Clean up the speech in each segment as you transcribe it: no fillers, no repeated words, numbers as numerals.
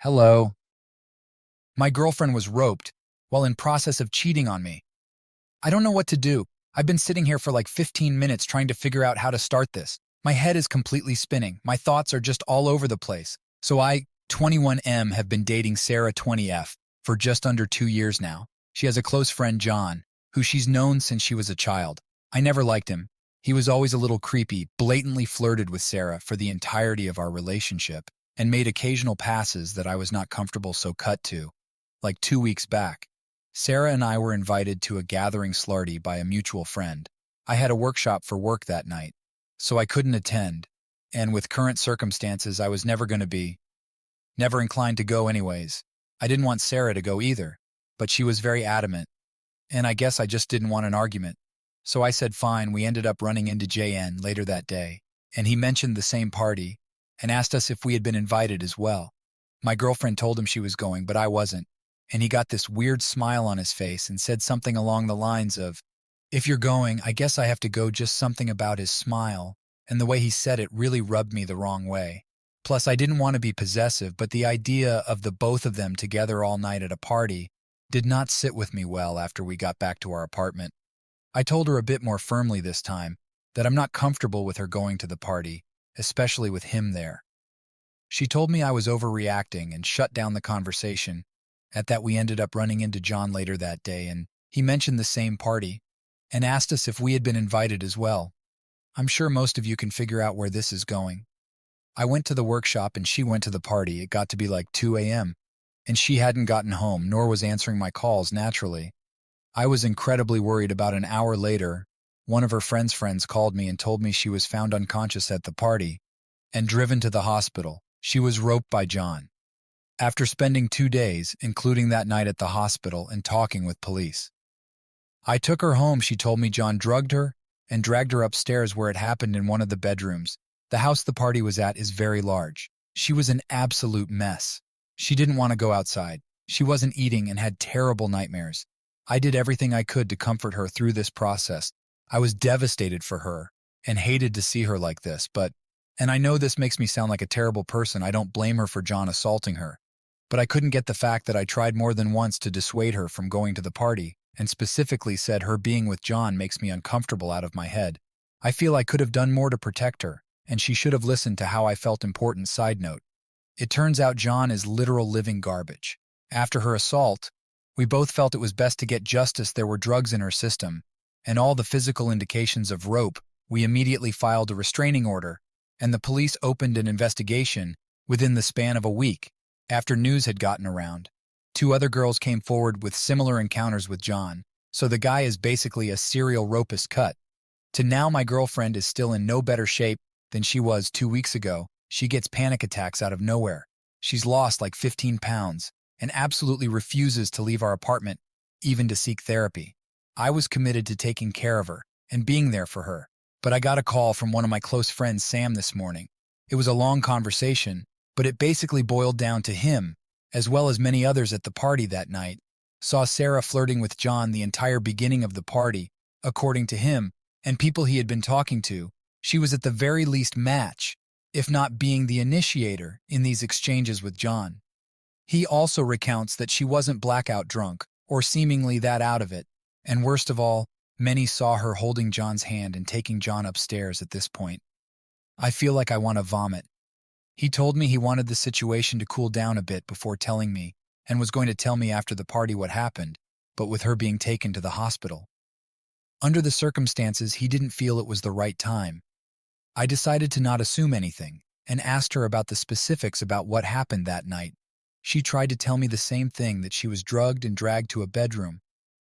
Hello. My girlfriend was roped while in process of cheating on me. I don't know what to do. I've been sitting here for like 15 minutes trying to figure out how to start this. My head is completely spinning. My thoughts are just all over the place. So I, 21M, have been dating Sarah 20F for just under 2 years now. She has a close friend, John, who she's known since she was a child. I never liked him. He was always a little creepy, blatantly flirted with Sarah for the entirety of our relationship, and made occasional passes that I was not comfortable, so cut to. Like 2 weeks back, Sarah and I were invited to a gathering slarty by a mutual friend. I had a workshop for work that night, so I couldn't attend, and with current circumstances, I was never inclined to go anyways. I didn't want Sarah to go either, but she was very adamant, and I guess I just didn't want an argument. So I said fine. We ended up running into JN later that day, and he mentioned the same party and asked us if we had been invited as well. My girlfriend told him she was going, but I wasn't, and he got this weird smile on his face and said something along the lines of, "If you're going, I guess I have to go," just something about his smile, and the way he said it really rubbed me the wrong way. Plus, I didn't want to be possessive, but the idea of the both of them together all night at a party did not sit with me well after we got back to our apartment. I told her a bit more firmly this time that I'm not comfortable with her going to the party, especially with him there. She told me I was overreacting and shut down the conversation. At that, we ended up running into John later that day, and he mentioned the same party and asked us if we had been invited as well. I'm sure most of you can figure out where this is going. I went to the workshop and she went to the party. It got to be like 2 a.m., and she hadn't gotten home, nor was answering my calls naturally. I was incredibly worried. About an hour later, one of her friend's friends called me and told me she was found unconscious at the party and driven to the hospital. She was roped by John. After spending 2 days, including that night at the hospital, and talking with police, I took her home. She told me John drugged her and dragged her upstairs where it happened in one of the bedrooms. The house the party was at is very large. She was an absolute mess. She didn't want to go outside. She wasn't eating and had terrible nightmares. I did everything I could to comfort her through this process. I was devastated for her and hated to see her like this, and I know this makes me sound like a terrible person. I don't blame her for John assaulting her, but I couldn't get the fact that I tried more than once to dissuade her from going to the party, and specifically said her being with John makes me uncomfortable out of my head. I feel I could have done more to protect her, and she should have listened to how I felt. Important side note: it turns out John is literal living garbage. After her assault, we both felt it was best to get justice. There were drugs in her system, and all the physical indications of rope. We immediately filed a restraining order, and the police opened an investigation within the span of a week. After news had gotten around, 2 other girls came forward with similar encounters with John, so the guy is basically a serial rapist. Cut to now, my girlfriend is still in no better shape than she was 2 weeks ago. She gets panic attacks out of nowhere. She's lost like 15 pounds and absolutely refuses to leave our apartment, even to seek therapy. I was committed to taking care of her and being there for her, but I got a call from one of my close friends, Sam, this morning. It was a long conversation, but it basically boiled down to him, as well as many others at the party that night, saw Sarah flirting with John the entire beginning of the party. According to him and people he had been talking to, she was at the very least match, if not being the initiator, in these exchanges with John. He also recounts that she wasn't blackout drunk or seemingly that out of it, and worst of all, many saw her holding John's hand and taking John upstairs. At this point, I feel like I want to vomit. He told me he wanted the situation to cool down a bit before telling me, and was going to tell me after the party what happened, but with her being taken to the hospital, under the circumstances, he didn't feel it was the right time. I decided to not assume anything and asked her about the specifics about what happened that night. She tried to tell me the same thing, that she was drugged and dragged to a bedroom,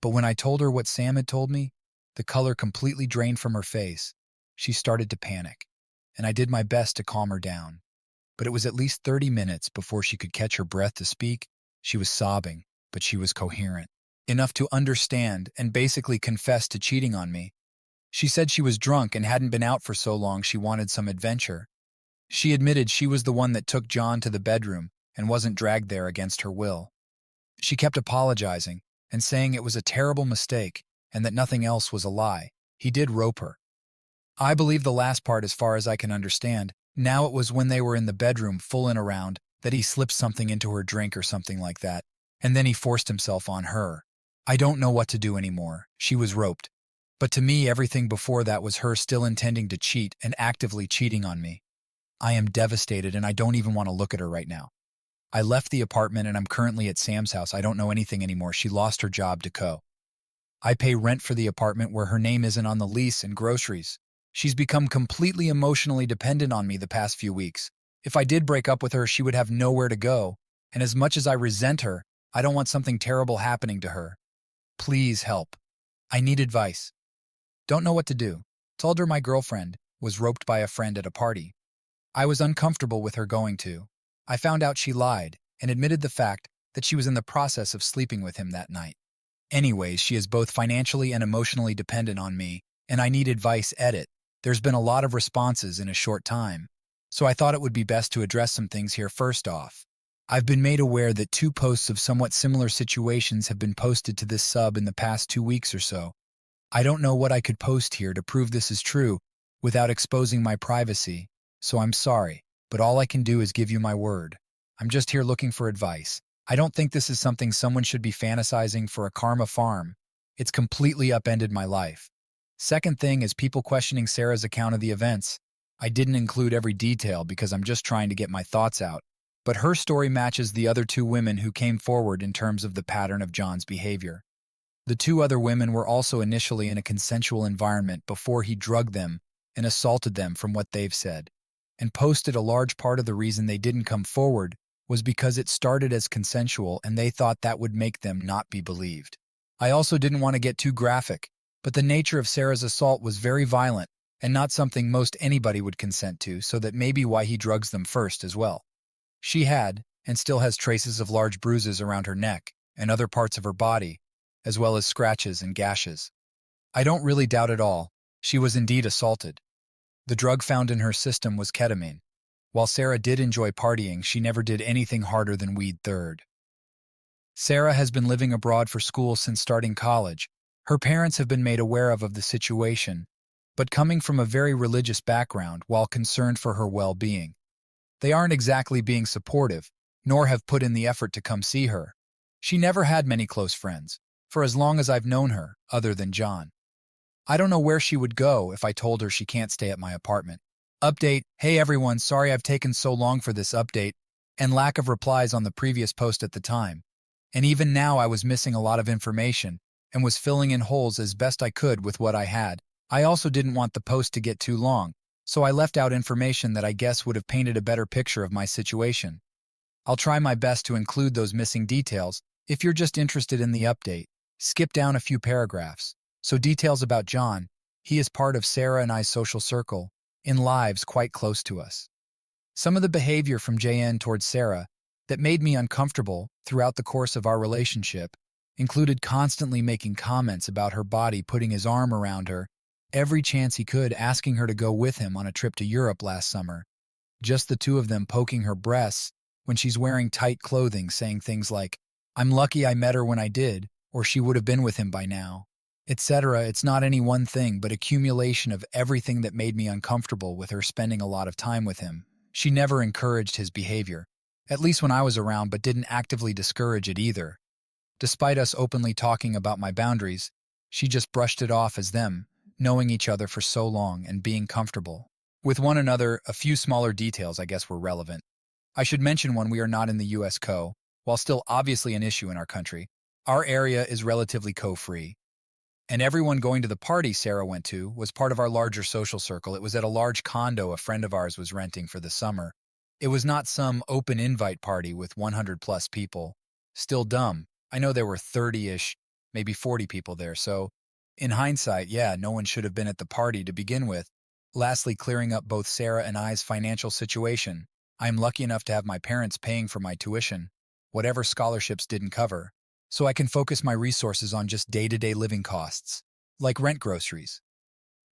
but when I told her what Sam had told me, the color completely drained from her face. She started to panic, and I did my best to calm her down. But it was at least 30 minutes before she could catch her breath to speak. She was sobbing, but she was coherent enough to understand and basically confess to cheating on me. She said she was drunk and hadn't been out for so long she wanted some adventure. She admitted she was the one that took John to the bedroom and wasn't dragged there against her will. She kept apologizing and saying it was a terrible mistake and that nothing else was a lie. He did rope her. I believe the last part as far as I can understand. Now it was when they were in the bedroom fooling around that he slipped something into her drink or something like that, and then he forced himself on her. I don't know what to do anymore. She was roped. But to me, everything before that was her still intending to cheat and actively cheating on me. I am devastated and I don't even want to look at her right now. I left the apartment and I'm currently at Sam's house. I don't know anything anymore. She lost her job to Co. I pay rent for the apartment where her name isn't on the lease and groceries. She's become completely emotionally dependent on me the past few weeks. If I did break up with her, she would have nowhere to go. And as much as I resent her, I don't want something terrible happening to her. Please help. I need advice. Don't know what to do. Told her my girlfriend was roped by a friend at a party. I was uncomfortable with her going to. I found out she lied and admitted the fact that she was in the process of sleeping with him that night. Anyways, she is both financially and emotionally dependent on me, and I need advice. Edit. There's been a lot of responses in a short time, so I thought it would be best to address some things here. First off, I've been made aware that 2 posts of somewhat similar situations have been posted to this sub in the past 2 weeks or so. I don't know what I could post here to prove this is true without exposing my privacy, so I'm sorry, but all I can do is give you my word. I'm just here looking for advice. I don't think this is something someone should be fantasizing for a karma farm. It's completely upended my life. Second thing is people questioning Sarah's account of the events. I didn't include every detail because I'm just trying to get my thoughts out, but her story matches the other 2 women who came forward in terms of the pattern of John's behavior. The 2 other women were also initially in a consensual environment before he drugged them and assaulted them from what they've said, and posted a large part of the reason they didn't come forward was because it started as consensual and they thought that would make them not be believed. I also didn't want to get too graphic, but the nature of Sarah's assault was very violent and not something most anybody would consent to, so that may be why he drugs them first as well. She had, and still has, traces of large bruises around her neck and other parts of her body, as well as scratches and gashes. I don't really doubt at all she was indeed assaulted. The drug found in her system was ketamine. While Sarah did enjoy partying, she never did anything harder than weed. Third, Sarah has been living abroad for school since starting college. Her parents have been made aware of the situation, but coming from a very religious background, while concerned for her well-being, they aren't exactly being supportive, nor have put in the effort to come see her. She never had many close friends, for as long as I've known her, other than John. I don't know where she would go if I told her she can't stay at my apartment. Update. Hey everyone, sorry I've taken so long for this update, and lack of replies on the previous post at the time. And even now I was missing a lot of information, and was filling in holes as best I could with what I had. I also didn't want the post to get too long, so I left out information that I guess would have painted a better picture of my situation. I'll try my best to include those missing details. If you're just interested in the update, skip down a few paragraphs. So details about John. He is part of Sarah and I's social circle, in lives quite close to us. Some of the behavior from JN towards Sarah that made me uncomfortable throughout the course of our relationship included constantly making comments about her body, putting his arm around her every chance he could, asking her to go with him on a trip to Europe last summer, just the 2 of them, poking her breasts when she's wearing tight clothing, saying things like, "I'm lucky I met her when I did, or she would have been with him by now," etc. It's not any one thing, but accumulation of everything that made me uncomfortable with her spending a lot of time with him. She never encouraged his behavior, at least when I was around, but didn't actively discourage it either. Despite us openly talking about my boundaries, she just brushed it off as them knowing each other for so long and being comfortable with one another. A few smaller details I guess were relevant. I should mention, one, we are not in the US Co. While still obviously an issue in our country, our area is relatively co-free. And everyone going to the party Sarah went to was part of our larger social circle. It was at a large condo a friend of ours was renting for the summer. It was not some open invite party with 100+ people. Still dumb. I know there were 30-ish, maybe 40 people there, so in hindsight, yeah, no one should have been at the party to begin with. Lastly, clearing up both Sarah and I's financial situation. I am lucky enough to have my parents paying for my tuition, whatever scholarships didn't cover, so I can focus my resources on just day-to-day living costs, like rent, groceries,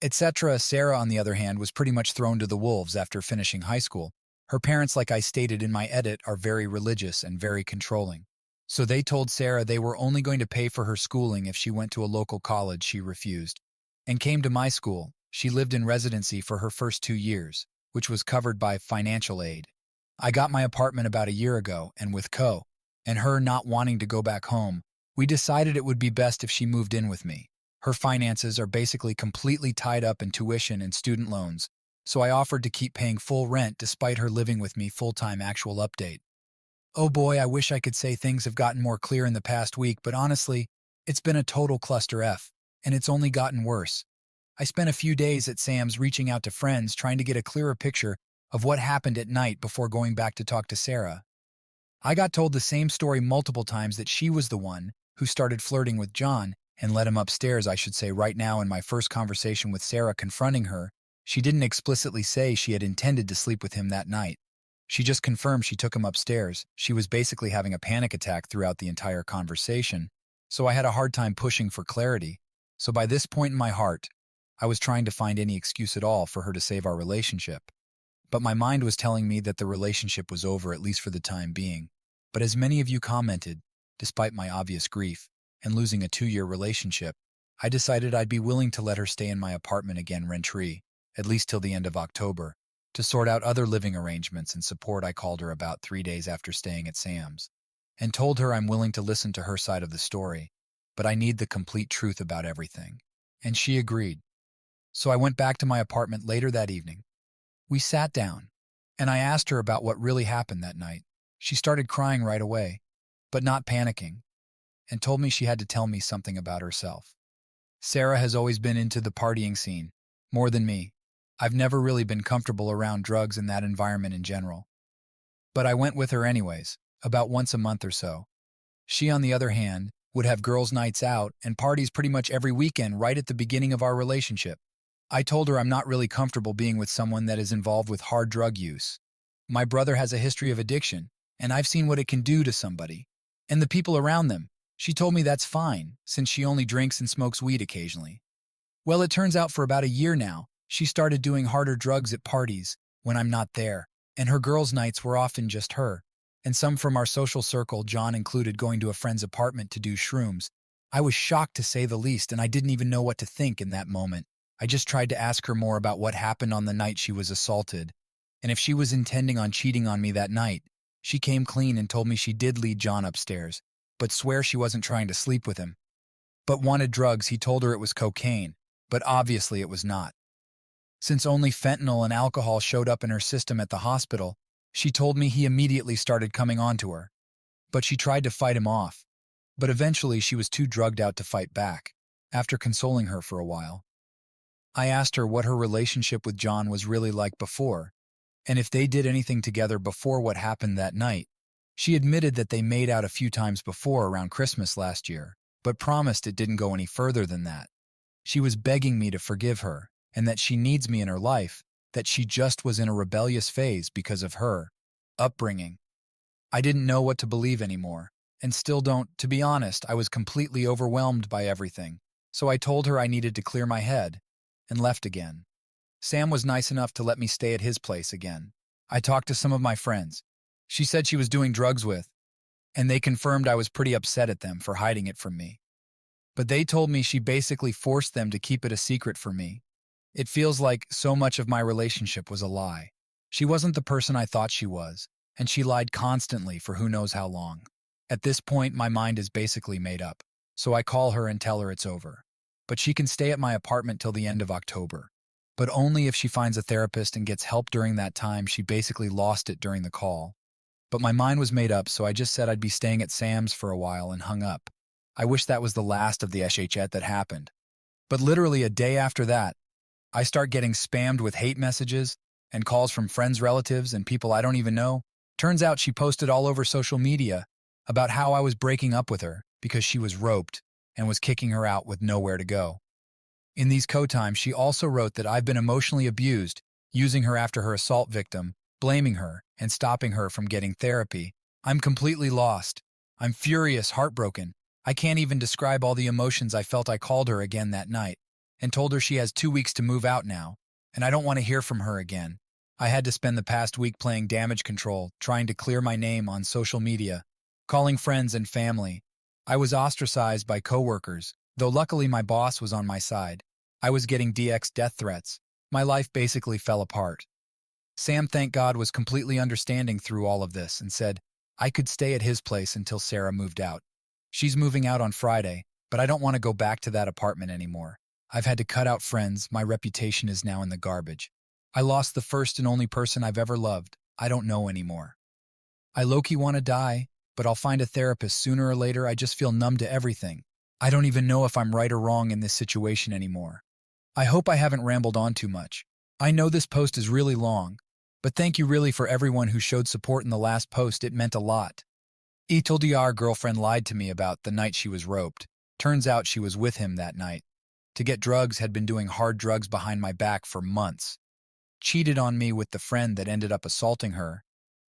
etc. Sarah, on the other hand, was pretty much thrown to the wolves after finishing high school. Her parents, like I stated in my edit, are very religious and very controlling. So they told Sarah they were only going to pay for her schooling if she went to a local college. She refused and came to my school. She lived in residency for her first 2 years, which was covered by financial aid. I got my apartment about a year ago, and with and her not wanting to go back home, we decided it would be best if she moved in with me. Her finances are basically completely tied up in tuition and student loans, so I offered to keep paying full rent despite her living with me full-time. Actual update. Oh boy, I wish I could say things have gotten more clear in the past week, but honestly, it's been a total cluster F, and it's only gotten worse. I spent a few days at Sam's reaching out to friends trying to get a clearer picture of what happened at night before going back to talk to Sarah. I got told the same story multiple times, that she was the one who started flirting with John and led him upstairs. I should say right now, in my first conversation with Sarah confronting her, she didn't explicitly say she had intended to sleep with him that night. She just confirmed she took him upstairs. She was basically having a panic attack throughout the entire conversation, so I had a hard time pushing for clarity. So by this point in my heart, I was trying to find any excuse at all for her to save our relationship. But my mind was telling me that the relationship was over, at least for the time being. But as many of you commented, despite my obvious grief and losing a 2-year relationship, I decided I'd be willing to let her stay in my apartment again rent-free, at least till the end of October, to sort out other living arrangements and support. I called her about 3 days after staying at Sam's and told her I'm willing to listen to her side of the story, but I need the complete truth about everything. And she agreed. So I went back to my apartment later that evening. We sat down, and I asked her about what really happened that night. She started crying right away, but not panicking, and told me she had to tell me something about herself. Sarah has always been into the partying scene, more than me. I've never really been comfortable around drugs in that environment in general. But I went with her anyways, about once a month or so. She, on the other hand, would have girls' nights out and parties pretty much every weekend right at the beginning of our relationship. I told her I'm not really comfortable being with someone that is involved with hard drug use. My brother has a history of addiction, and I've seen what it can do to somebody and the people around them. She told me that's fine, since she only drinks and smokes weed occasionally. Well, it turns out for about a year now, she started doing harder drugs at parties when I'm not there, and her girls' nights were often just her, and some from our social circle, John included, going to a friend's apartment to do shrooms. I was shocked, to say the least, and I didn't even know what to think in that moment. I just tried to ask her more about what happened on the night she was assaulted, and if she was intending on cheating on me that night. She came clean and told me she did lead John upstairs, but swear she wasn't trying to sleep with him, but wanted drugs. He told her it was cocaine, but obviously it was not. Since only fentanyl and alcohol showed up in her system at the hospital, she told me he immediately started coming on to her. But she tried to fight him off, but eventually she was too drugged out to fight back. After consoling her for a while, I asked her what her relationship with John was really like before, and if they did anything together before what happened that night. She admitted that they made out a few times before around Christmas last year, but promised it didn't go any further than that. She was begging me to forgive her, and that she needs me in her life, that she just was in a rebellious phase because of her upbringing. I didn't know what to believe anymore, and still don't. To be honest, I was completely overwhelmed by everything, so I told her I needed to clear my head, and left again. Sam was nice enough to let me stay at his place again. I talked to some of my friends she said she was doing drugs with, and they confirmed I was pretty upset at them for hiding it from me. But they told me she basically forced them to keep it a secret for me. It feels like so much of my relationship was a lie. She wasn't the person I thought she was, and she lied constantly for who knows how long. At this point, my mind is basically made up, so I call her and tell her it's over. But she can stay at my apartment till the end of October. But only if she finds a therapist and gets help during that time. She basically lost it during the call. But my mind was made up, so I just said I'd be staying at Sam's for a while and hung up. I wish that was the last of the shit that happened. But literally a day after that, I start getting spammed with hate messages and calls from friends, relatives, and people I don't even know. Turns out she posted all over social media about how I was breaking up with her because she was roped and was kicking her out with nowhere to go. In these co-times, she also wrote that I've been emotionally abused, using her after her assault victim, blaming her, and stopping her from getting therapy. I'm completely lost. I'm furious, heartbroken. I can't even describe all the emotions I felt. I called her again that night and told her she has 2 weeks to move out now, and I don't want to hear from her again. I had to spend the past week playing damage control, trying to clear my name on social media, calling friends and family. I was ostracized by coworkers, though luckily my boss was on my side. I was getting DX death threats. My life basically fell apart. Sam, thank God, was completely understanding through all of this and said I could stay at his place until Sarah moved out. She's moving out on Friday, but I don't want to go back to that apartment anymore. I've had to cut out friends. My reputation is now in the garbage. I lost the first and only person I've ever loved. I don't know anymore. I low-key want to die, but I'll find a therapist sooner or later. I just feel numb to everything. I don't even know if I'm right or wrong in this situation anymore. I hope I haven't rambled on too much. I know this post is really long, but thank you really for everyone who showed support in the last post. It meant a lot. Our girlfriend lied to me about the night she was roped. Turns out she was with him that night. To get drugs, had been doing hard drugs behind my back for months. Cheated on me with the friend that ended up assaulting her,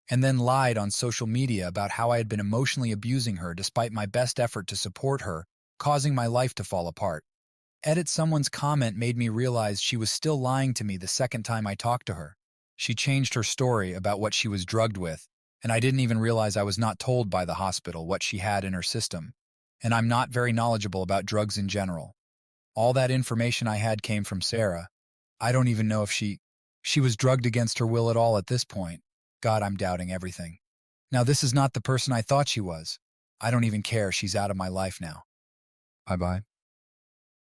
and then lied on social media about how I had been emotionally abusing her despite my best effort to support her, causing my life to fall apart. Someone's comment made me realize she was still lying to me the second time I talked to her. She changed her story about what she was drugged with, and I didn't even realize I was not told by the hospital what she had in her system. And I'm not very knowledgeable about drugs in general. All that information I had came from Sarah. I don't even know if she was drugged against her will at all at this point. God, I'm doubting everything. Now, this is not the person I thought she was. I don't even care. She's out of my life now. Bye-bye.